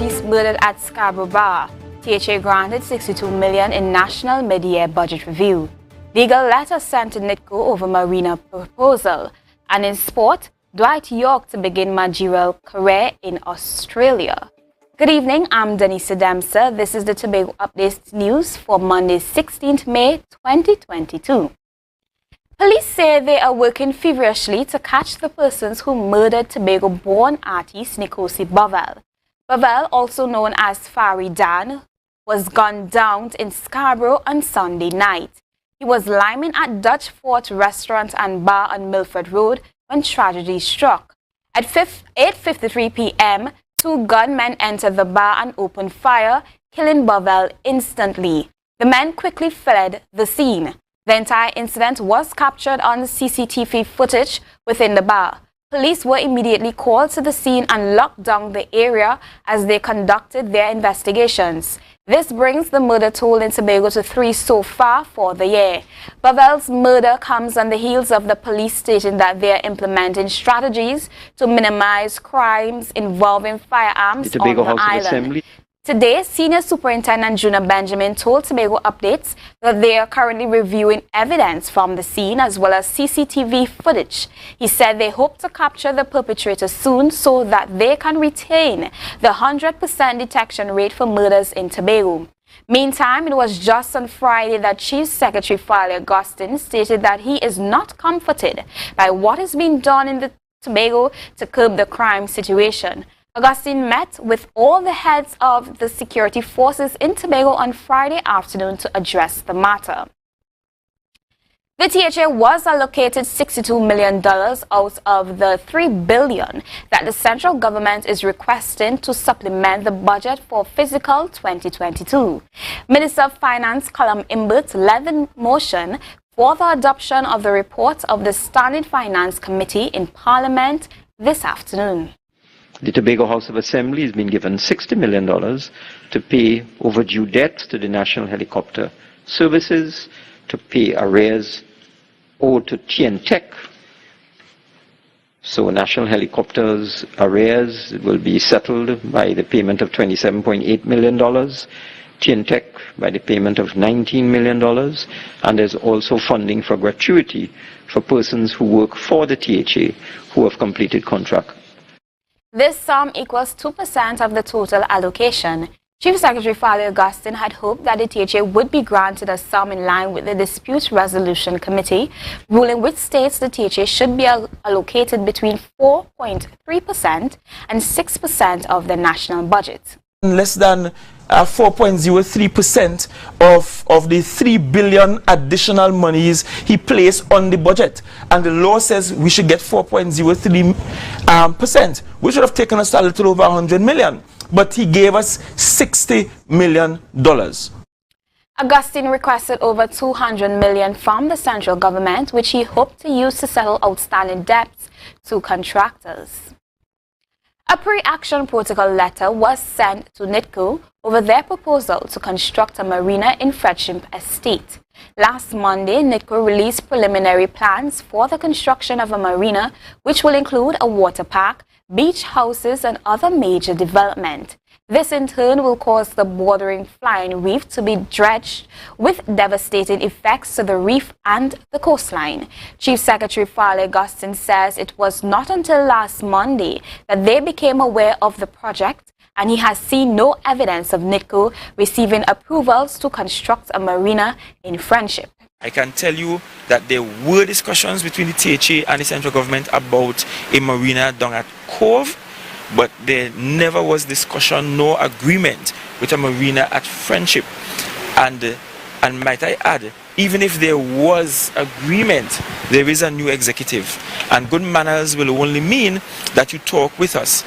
artist murdered at Scarborough Bar. THA granted $62 million in National Mid-Year Budget Review. Legal letter sent to NITCO over Marina proposal. And in sport, Dwight Yorke to begin managerial career in Australia. Good evening, I'm Denise Demser. This is the Tobago Updates News for Monday, 16th May 2022. Police say they are working feverishly to catch the persons who murdered Tobago-born artist Nkosi Bovell. Bovell, also known as FARLEY Dan, was gunned down in Scarborough on Sunday night. He was liming at Dutch Fort Restaurant and Bar on Milford Road when tragedy struck. At 8:53 p.m., two gunmen entered the bar and opened fire, killing Bovell instantly. The men quickly fled the scene. The entire incident was captured on CCTV footage within the bar. Police were immediately called to the scene and locked down the area as they conducted their investigations. This brings the murder toll in Tobago to 3 so far for the year. Bovell's murder comes on the heels of the police stating that they are implementing strategies to minimize crimes involving firearms on the island. Today, Senior Superintendent Juna Benjamin told Tobago Updates that they are currently reviewing evidence from the scene as well as CCTV footage. He said they hope to capture the perpetrator soon so that they can retain the 100% detection rate for murders in Tobago. Meantime, it was just on Friday that Chief Secretary FARLEY stated that he is not comforted by what is being done in the Tobago to curb the crime situation. Augustine met with all the heads of the security forces in Tobago on Friday afternoon to address the matter. The THA was allocated $62 million out of the $3 billion that the central government is requesting to supplement the budget for fiscal 2022. Minister of Finance Colum Imbert led the motion for the adoption of the report of the Standing Finance Committee in Parliament this afternoon. The Tobago House of Assembly has been given $60 million to pay overdue debts to the National Helicopter Services, to pay arrears owed to TNTech. So National Helicopter's arrears will be settled by the payment of $27.8 million, TNTech by the payment of $19 million, and there's also funding for gratuity for persons who work for the THA who have completed contract. This sum equals 2% of the total allocation. Chief Secretary FARLEY Augustine had hoped that the THA would be granted a sum in line with the Dispute Resolution Committee, ruling which states the THA should be allocated between 4.3% and 6% of the national budget. Less than 4.03% of the $3 billion additional monies he placed on the budget, and the law says we should get 4.03%, which would have taken us to a little over 100 million, but he gave us $60 million. Augustine requested over $200 million from the central government, which he hoped to use to settle outstanding debts to contractors. A pre-action protocol letter was sent to NITCO over their proposal to construct a marina in Friendship Estate. Last Monday, NITCO released preliminary plans for the construction of a marina, which will include a water park, beach houses, and other major development. This in turn will cause the bordering flying reef to be dredged, with devastating effects to the reef and the coastline. Chief Secretary FARLEY Augustine says it was not until last Monday that they became aware of the project, and he has seen no evidence of NITCO receiving approvals to construct a marina in Friendship. I can tell you that there were discussions between the THA and the central government about a marina down at Cove, but there never was discussion nor agreement with a marina at Friendship. And might I add, even if there was agreement, there is a new executive, and good manners will only mean that you talk with us.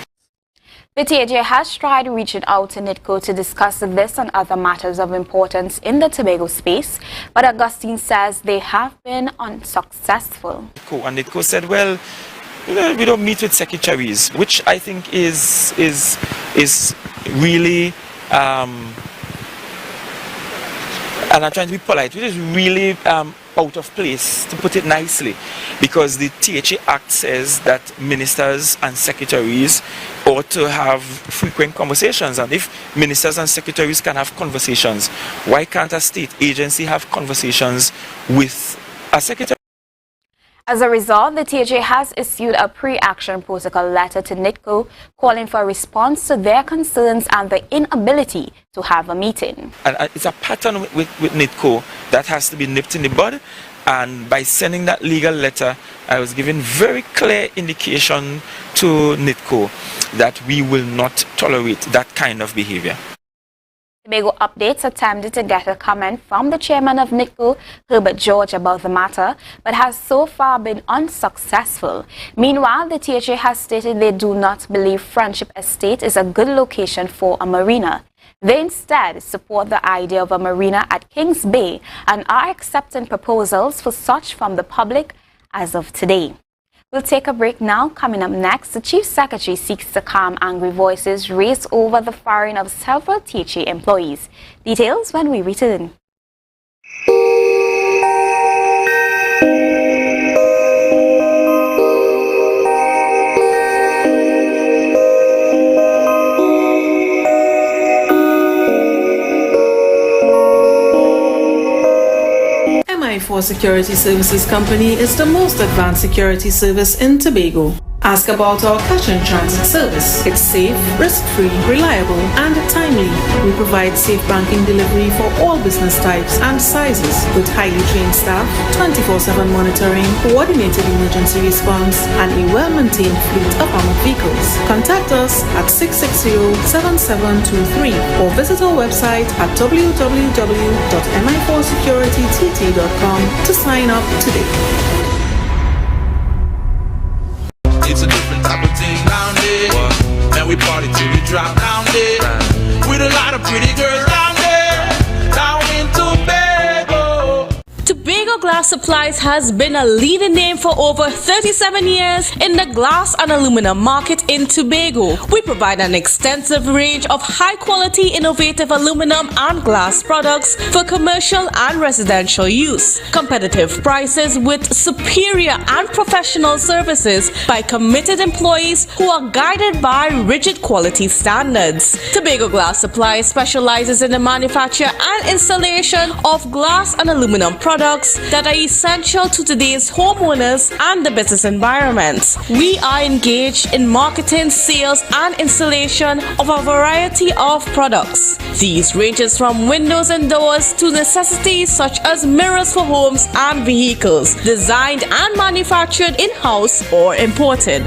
The THA has tried reaching out to NITCO to discuss this and other matters of importance in the Tobago space, but Augustine says they have been unsuccessful. And NITCO said, well, we don't meet with secretaries, which I think is really, and I'm trying to be polite, which is really out of place, to put it nicely, because the THA Act says that ministers and secretaries ought to have frequent conversations, and if ministers and secretaries can have conversations, why can't a state agency have conversations with a secretary? As a result, the THA has issued a pre-action protocol letter to NITCO calling for a response to their concerns and the inability to have a meeting. And it's a pattern with NITCO that has to be nipped in the bud, and by sending that legal letter, I was giving very clear indication to NITCO that we will not tolerate that kind of behavior. Tobago Updates attempted to get a comment from the chairman of NITCO, Herbert George, about the matter, but has so far been unsuccessful. Meanwhile, the THA has stated they do not believe Friendship Estate is a good location for a marina. They instead support the idea of a marina at Kings Bay and are accepting proposals for such from the public as of today. We'll take a break now. Coming up next, the Chief Secretary seeks to calm angry voices raised over the firing of several THA employees. Details when we return. MI4 Security Services Company is the most advanced security service in Tobago. Ask about our cash and transit service. It's safe, risk-free, reliable, and timely. We provide safe banking delivery for all business types and sizes with highly trained staff, 24/7 monitoring, coordinated emergency response, and a well-maintained fleet of armored vehicles. Contact us at 660-7723 or visit our website at www.mi4securitytt.com to sign up today. It's a different type of thing down there. And we party till we drop down there. With a lot of pretty girls down there. Down in Tobago. Tobago Glass Supplies has been a leading name for over 37 years in the glass and aluminum market in Tobago. We provide an extensive range of high-quality, innovative aluminum and glass products for commercial and residential use. Competitive prices with superior and professional services by committed employees who are guided by rigid quality standards. Tobago Glass Supplies specializes in the manufacture and installation of glass and aluminum products that are essential to today's homeowners and the business environment. We are engaged in marketing, sales, and installation of a variety of products. These ranges from windows and doors to necessities such as mirrors for homes and vehicles, designed and manufactured in-house or imported.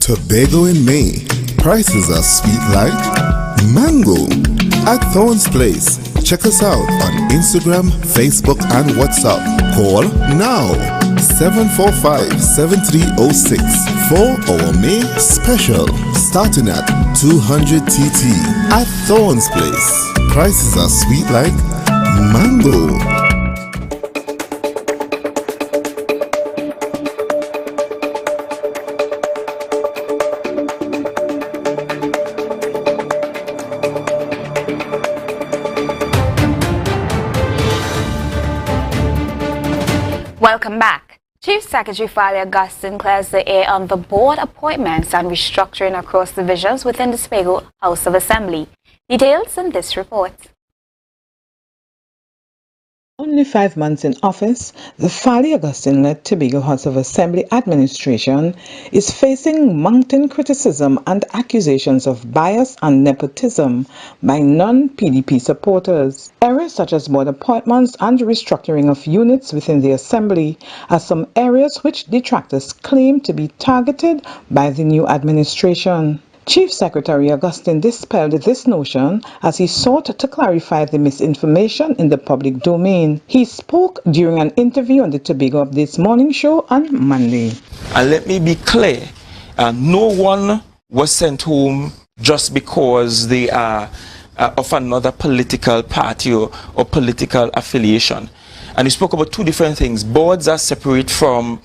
Tobago in May. Prices are sweet like mango at Thorns Place. Check us out on Instagram, Facebook, and WhatsApp. Call now 745-7306 for our May special starting at 200 TT at Thorns Place. Prices are sweet like mango. Welcome back. Chief Secretary FARLEY Augustine clears the air on the board appointments and restructuring across divisions within the Tobago House of Assembly. Details in this report. Only 5 months in office, the FARLEY Augustine-led Tobago House of Assembly administration is facing mounting criticism and accusations of bias and nepotism by non-PDP supporters. Areas such as board appointments and restructuring of units within the Assembly are some areas which detractors claim to be targeted by the new administration. Chief Secretary Augustine dispelled this notion as he sought to clarify the misinformation in the public domain. He spoke during an interview on the Tobago Updates morning show on Monday. And let me be clear, no one was sent home just because they are of another political party or political affiliation. And he spoke about two different things. Boards are separate from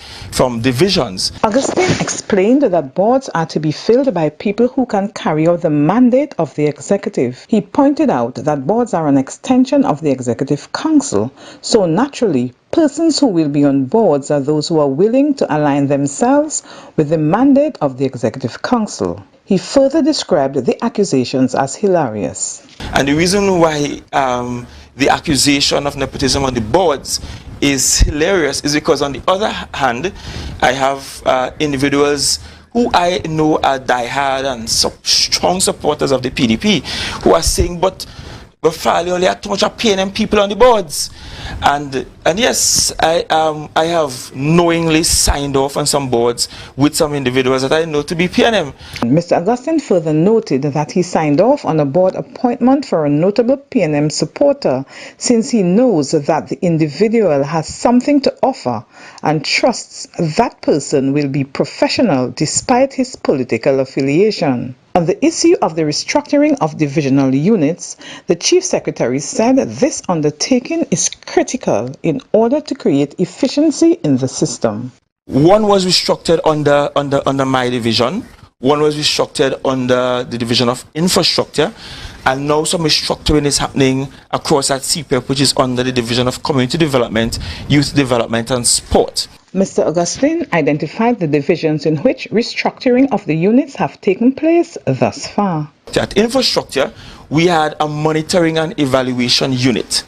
divisions. Augustine explained that boards are to be filled by people who can carry out the mandate of the executive. He pointed out that boards are an extension of the Executive Council, so naturally, persons who will be on boards are those who are willing to align themselves with the mandate of the Executive Council. He further described the accusations as hilarious. And the reason why the accusation of nepotism on the boards is hilarious is because, on the other hand, I have individuals who I know are diehard and strong supporters of the PDP who are saying, but FARLEY only had too much of PNM people on the boards. And yes, I have knowingly signed off on some boards with some individuals that I know to be PNM. Mr. Augustine further noted that he signed off on a board appointment for a notable PNM supporter since he knows that the individual has something to offer and trusts that person will be professional despite his political affiliation. On the issue of the restructuring of divisional units, the Chief Secretary said this undertaking is critical in order to create efficiency in the system. One was restructured under my division, one was restructured under the division of infrastructure, and now some restructuring is happening across at CPEP, which is under the division of community development, youth development and sport. Mr. Augustine identified the divisions in which restructuring of the units have taken place thus far. At infrastructure, we had a monitoring and evaluation unit.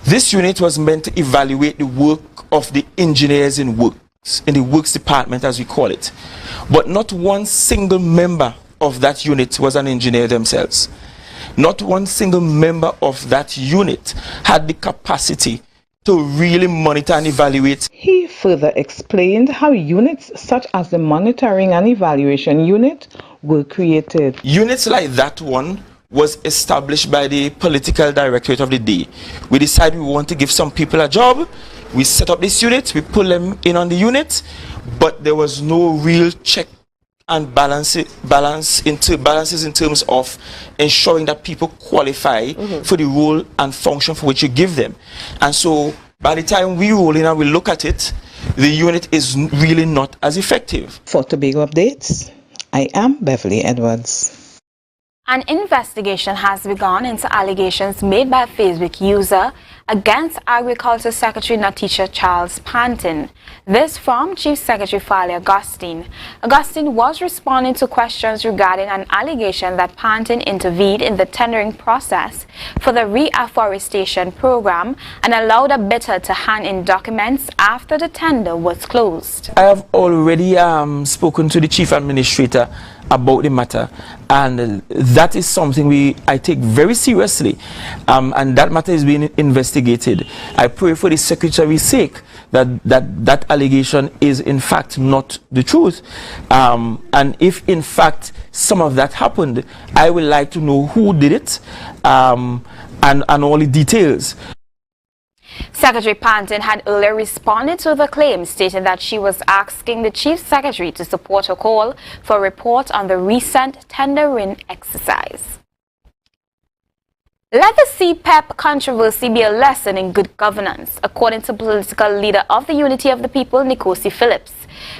This unit was meant to evaluate the work of the engineers in the works department, as we call it. But not one single member of that unit was an engineer themselves. Not one single member of that unit had the capacity to really monitor and evaluate. He further explained how units such as the monitoring and evaluation unit were created. Units like that one was established by the political directorate of the day. We decided we want to give some people a job. We set up this unit, we pull them in on the unit, but there was no real check and balances in terms of ensuring that people qualify for the role and function for which you give them. And so by the time we roll in and we look at it, the unit is really not as effective. For Tobago Updates, I am Beverly Edwards. An investigation has begun into allegations made by a Facebook user against Agriculture Secretary NATISHA Charles Panton. This from Chief Secretary FARLEY Augustine. Augustine was responding to questions regarding an allegation that Panton intervened in the tendering process for the reforestation program and allowed a bidder to hand in documents after the tender was closed. I have already spoken to the Chief Administrator about the matter, and that is something I take very seriously, and that matter is being investigated. I pray for the Secretary's sake that allegation is in fact not the truth, and if in fact some of that happened, I would like to know who did it, and all the details. Secretary Panton had earlier responded to the claim, stating that she was asking the Chief Secretary to support her call for a report on the recent tendering exercise. Let the CPEP controversy be a lesson in good governance, according to political leader of the Unity of the People, Nkosi Phillips.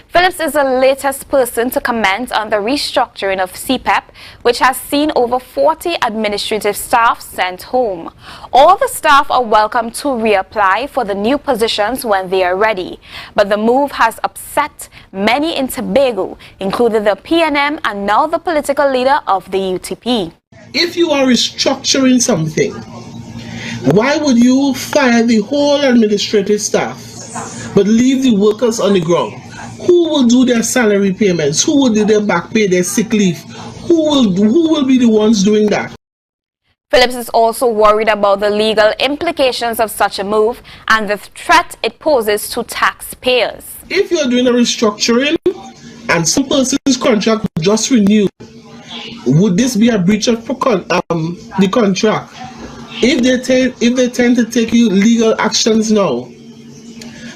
Phillips is the latest person to comment on the restructuring of CPEP, which has seen over 40 administrative staff sent home. All the staff are welcome to reapply for the new positions when they are ready, but the move has upset many in Tobago, including the PNM and now the political leader of the UTP. If you are restructuring something, why would you fire the whole administrative staff but leave the workers on the ground? Who will do their salary payments? Who will do their back pay, their sick leave? Who will be the ones doing that? Phillips is also worried about the legal implications of such a move and the threat it poses to taxpayers. If you're doing a restructuring and some person's contract will just renew, would this be a breach of the contract? If they tend to take you legal actions now,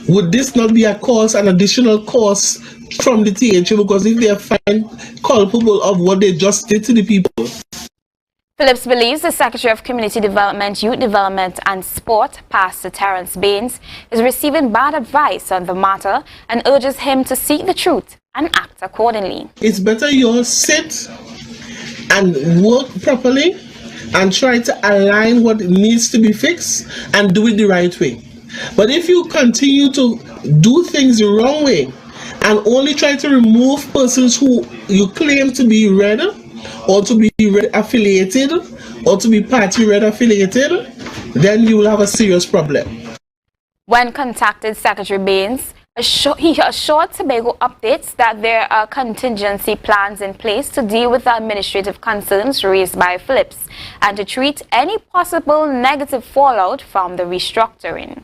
would this not be an additional cost from the THA? Because if they are found culpable of what they just did to the people. Phillips believes the Secretary of Community Development, Youth Development and Sport, Pastor Terence Baines, is receiving bad advice on the matter and urges him to seek the truth and act accordingly. It's better you all sit and work properly and try to align what needs to be fixed and do it the right way. But if you continue to do things the wrong way and only try to remove persons who you claim to be red or to be red affiliated or to be party red affiliated, then you will have a serious problem. When contacted, Secretary Baines he assured Tobago Updates that there are contingency plans in place to deal with the administrative concerns raised by Phillips and to treat any possible negative fallout from the restructuring.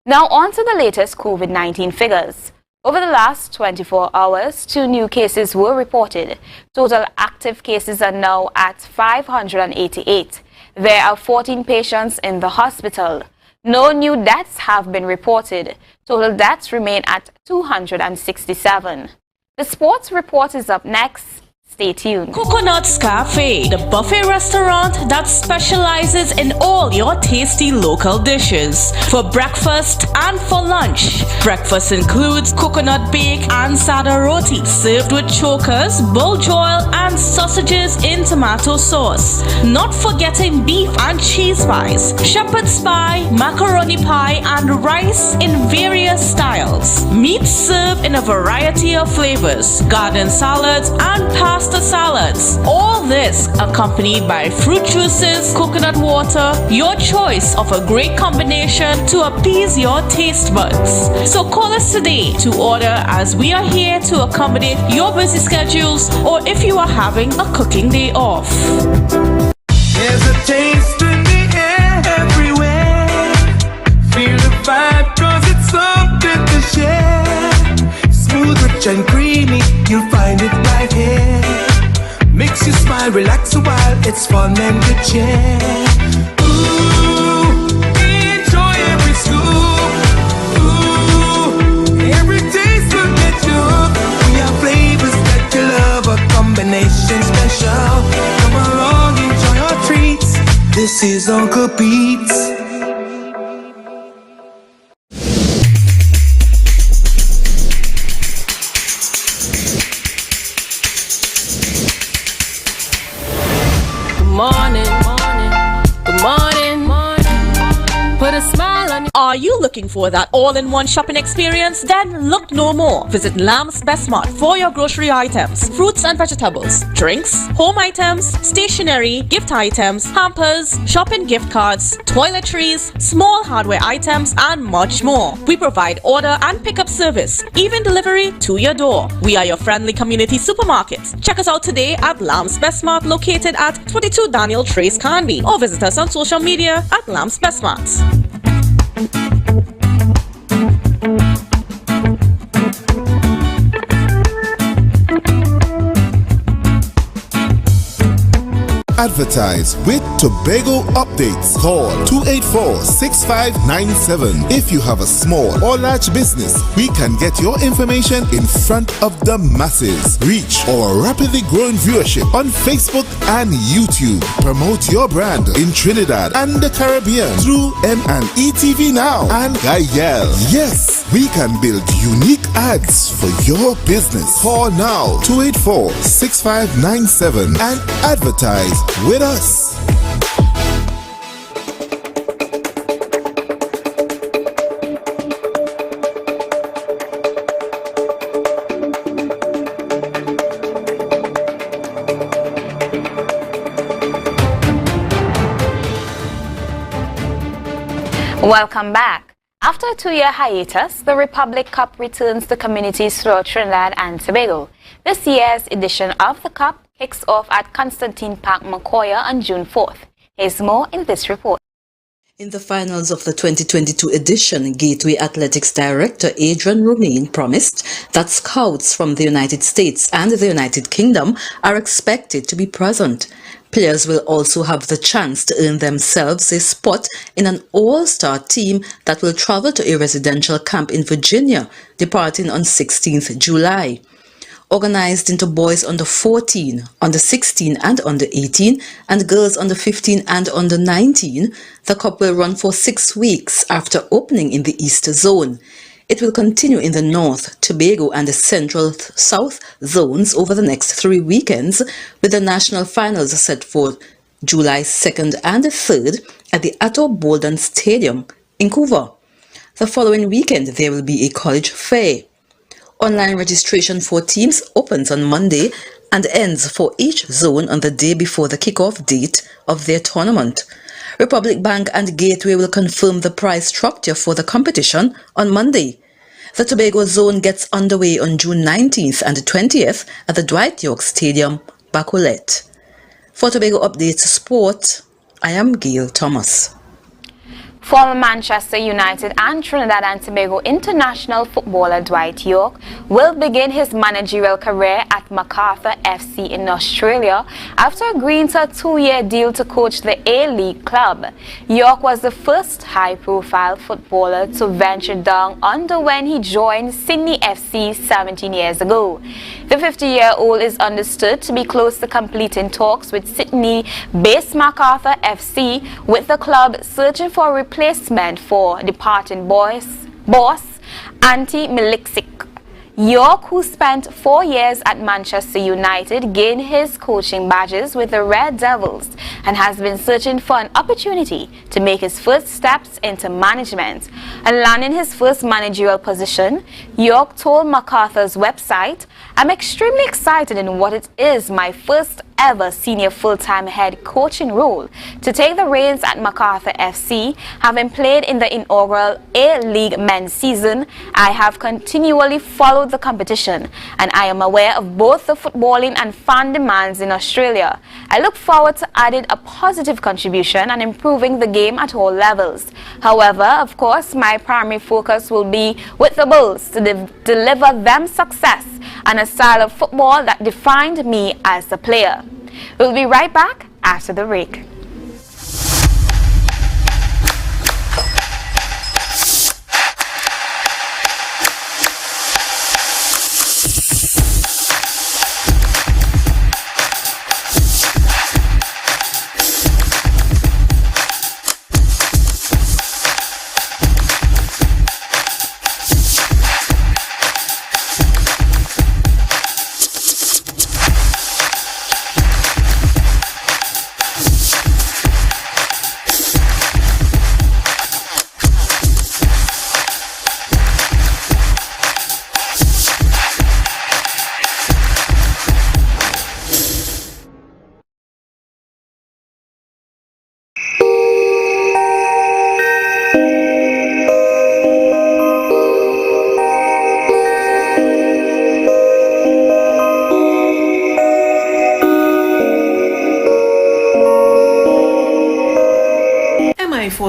Now on to the latest COVID-19 figures. Over the last 24 hours, 2 new cases were reported. Total active cases are now at 588. There are 14 patients in the hospital. No new deaths have been reported. Total deaths remain at 267. The sports report is up next. Stay tuned. Coconut's Cafe, the buffet restaurant that specializes in all your tasty local dishes for breakfast and for lunch. Breakfast includes coconut bake and sada roti served with chokers, bull joil and sausages in tomato sauce. Not forgetting beef and cheese pies, shepherd's pie, macaroni pie and rice in various styles. Meat served in a variety of flavors, garden salads and pasta salads. All this accompanied by fruit juices, coconut water, your choice of a great combination to appease your taste buds. So call us today to order, as we are here to accommodate your busy schedules or if you are having a cooking day off. There's a taste in the air everywhere. Feel the vibe 'cause it's something to share. Smooth, rich and creamy, you'll find it right here. Makes you smile, relax a while, it's fun and good cheer. Ooh, enjoy every scoop. Ooh, every taste will get you hooked. We have flavors that you love, a combination special. Come along, enjoy our treats. This is Uncle Pete's. Are you looking for that all-in-one shopping experience? Then look no more. Visit Lamb's Best Mart for your grocery items, fruits and vegetables, drinks, home items, stationery, gift items, hampers, shopping gift cards, toiletries, small hardware items, and much more. We provide order and pickup service, even delivery to your door. We are your friendly community supermarket. Check us out today at Lamb's Best Mart, located at 22 Daniel Trace Canby, or visit us on social media at Lamb's Best Mart. Advertise with Tobago Updates. Call 284-6597. If you have a small or large business, we can get your information in front of the masses. Reach our rapidly growing viewership on Facebook and YouTube. Promote your brand in Trinidad and the Caribbean through M&E TV Now and Gayel. Yes, we can build unique ads for your business. Call now 284-6597 and advertise with us. Welcome back. After a 2-year hiatus, the Republic Cup returns to communities throughout Trinidad and Tobago. This year's edition of the Cup kicks off at Constantine Park, Macoya on June 4th. Here's more in this report. In the finals of the 2022 edition, Gateway Athletics Director Adrian Romaine promised that scouts from the United States and the United Kingdom are expected to be present. Players will also have the chance to earn themselves a spot in an all-star team that will travel to a residential camp in Virginia, departing on 16th July. organized into boys under 14, under 16 and under 18, and girls under 15 and under 19, the cup will run for 6 weeks after opening in the East Zone. It will continue in the North, Tobago and the Central South zones over the next 3 weekends, with the national finals set for July 2nd and 3rd at the Atto Bolden Stadium in Vancouver. The following weekend there will be a college fair. Online registration for teams opens on Monday and ends for each zone on the day before the kickoff date of their tournament. Republic Bank and Gateway will confirm the prize structure for the competition on Monday. The Tobago zone gets underway on June 19th and 20th at the Dwight Yorke Stadium, Bacolet. For Tobago Updates Sport, I am Gail Thomas. Former Manchester United and Trinidad and Tobago international footballer Dwight Yorke will begin his managerial career at MacArthur FC in Australia after agreeing to a 2-year deal to coach the A-League club. Yorke was the first high-profile footballer to venture down under when he joined Sydney FC 17 years ago. The 50-year-old is understood to be close to completing talks with Sydney-based MacArthur FC, with the club searching for a replacement for departing boss Ante Miliksic. Yorke, who spent 4 years at Manchester United, gained his coaching badges with the Red Devils and has been searching for an opportunity to make his first steps into management. And landing his first managerial position, Yorke told MacArthur's website, "I'm extremely excited in what it is my first ever senior full-time head coaching role. To take the reins at MacArthur FC, having played in the inaugural A-League men's season, I have continually followed the competition and I am aware of both the footballing and fan demands in Australia. I look forward to adding a positive contribution and improving the game at all levels. However, of course, my primary focus will be with the Bulls to deliver them success and a style of football that defined me as a player." We'll be right back after the break.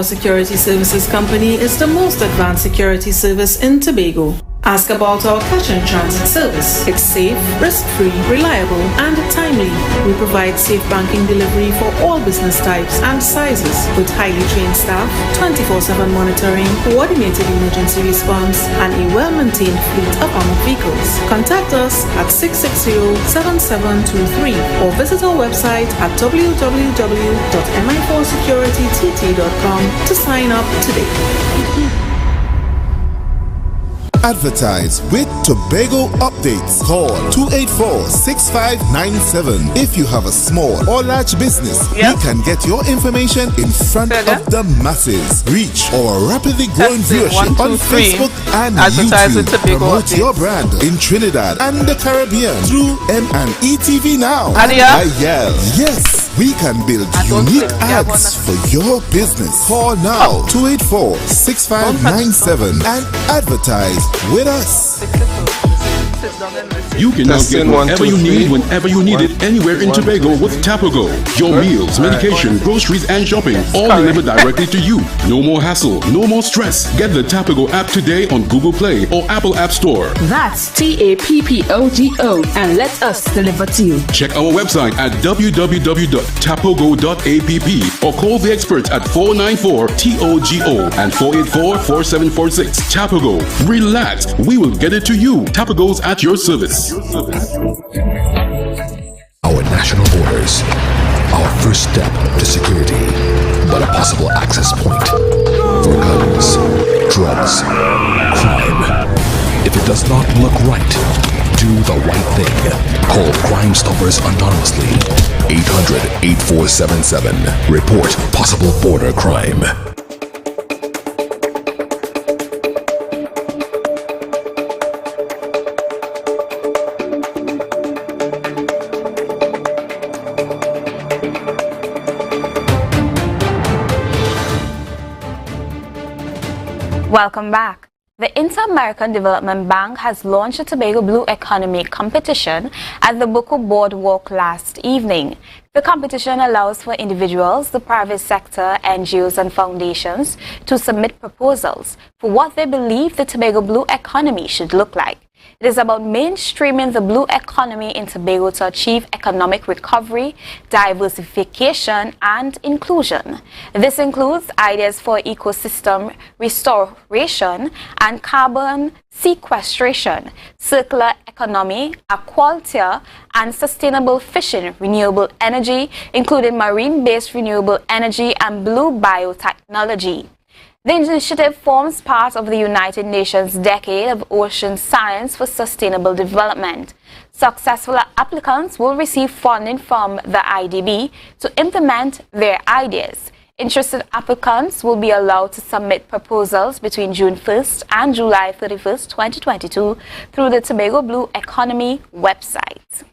Security Services Company is the most advanced security service in Tobago. Ask about our cash and transit service. It's safe, risk-free, reliable, and timely. We provide safe banking delivery for all business types and sizes with highly trained staff, 24/7 monitoring, coordinated emergency response, and a well-maintained fleet of armored vehicles. Contact us at 660-7723 or visit our website at www.mi4securitytt.com to sign up today. Advertise with Tobago Updates. Call 284-6597. If you have a small or large business, we can get your information in front of the masses. Reach our rapidly growing viewership on Facebook and YouTube. Promote your brand in Trinidad and the Caribbean through M&E TV now. Yes, we can build unique ads for your business. Call now 284-6597 and advertise with us. You can now get whatever you need whenever you need it anywhere in Tobago with Tobago. Your meals, medication, groceries and shopping all delivered directly to you. No more hassle, no more stress. Get the Tobago app today on Google Play or Apple App Store. That's TAPPOGO and let us deliver to you. Check our website at www.tapogo.app or call the experts at 494-TOGO and 484-4746. Tobago. Relax, we will get it to you. Tobago's at your your service. Our national borders, our first step to security, but a possible access point for guns, drugs, crime. If it does not look right, do the right thing. Call Crime Stoppers anonymously. 800-8477. Report possible border crime. Welcome back. The Inter-American Development Bank has launched a Tobago Blue Economy competition at the Buku Boardwalk last evening. The competition allows for individuals, the private sector, NGOs and foundations to submit proposals for what they believe the Tobago Blue Economy should look like. It is about mainstreaming the blue economy in Tobago to achieve economic recovery, diversification, and inclusion. This includes ideas for ecosystem restoration and carbon sequestration, circular economy, aquaculture, and sustainable fishing, renewable energy, including marine-based renewable energy and blue biotechnology. The initiative forms part of the United Nations Decade of Ocean Science for Sustainable Development. Successful applicants will receive funding from the IDB to implement their ideas. Interested applicants will be allowed to submit proposals between June 1st and July 31st, 2022 through the Tobago Blue Economy website.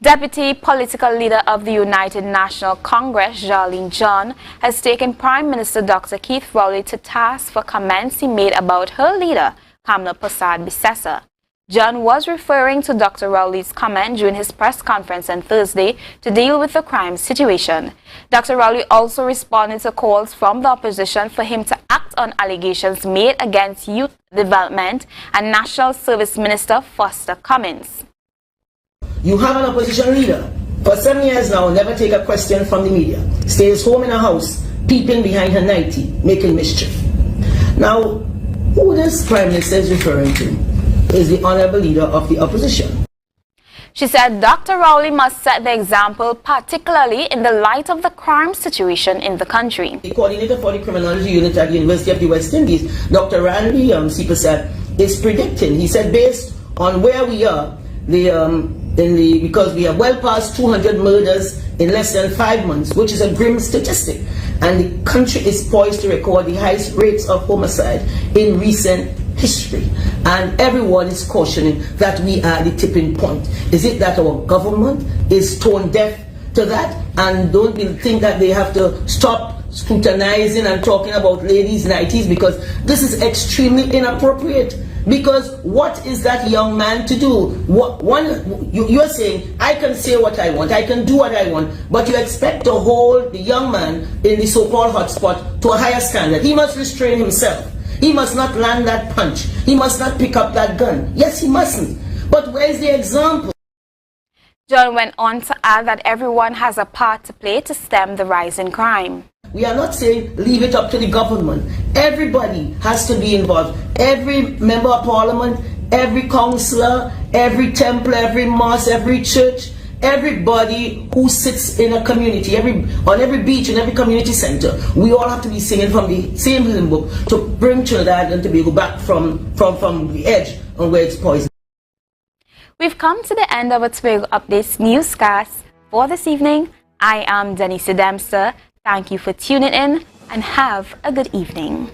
Deputy Political Leader of the United National Congress, JEARLEAN John, has taken Prime Minister Dr. Keith Rowley to task for comments he made about her leader, Kamla Persad-Bissessar. John was referring to Dr. Rowley's comment during his press conference on Thursday to deal with the crime situation. Dr. Rowley also responded to calls from the opposition for him to act on allegations made against Youth Development and National Service Minister Foster Cummins. You have an opposition leader, for 7 years now, never take a question from the media, stays home in her house, peeping behind her nightie, making mischief. Now, who this Prime Minister is referring to is the Honourable Leader of the Opposition. She said Dr. Rowley must set the example, particularly in the light of the crime situation in the country. The coordinator for the criminology unit at the University of the West Indies, Dr. Randy Sipasad, is predicting, he said, based on where we are, because we are well past 200 murders in less than 5 months, which is a grim statistic, and the country is poised to record the highest rates of homicide in recent history, and everyone is cautioning that we are at the tipping point. Is it that our government is tone deaf to that and don't think that they have to stop scrutinizing and talking about ladies' nighties, because this is extremely inappropriate? Because what is that young man to do? You're saying, I can say what I want, I can do what I want, but you expect to hold the young man in the so-called hotspot to a higher standard. He must restrain himself. He must not land that punch. He must not pick up that gun. Yes, he mustn't. But where's the example? John went on to add that everyone has a part to play to stem the rise in crime. We are not saying leave it up to the government. Everybody has to be involved. Every member of parliament, every councillor, every temple, every mosque, every church, everybody who sits in a community, on every beach, in every community center, we all have to be singing from the same hymn book to bring Trinidad and Tobago back from the edge on where it's poisoned. We've come to the end of our Tobago Updates newscast for this evening. I am Denise Dempster. Thank you for tuning in and have a good evening.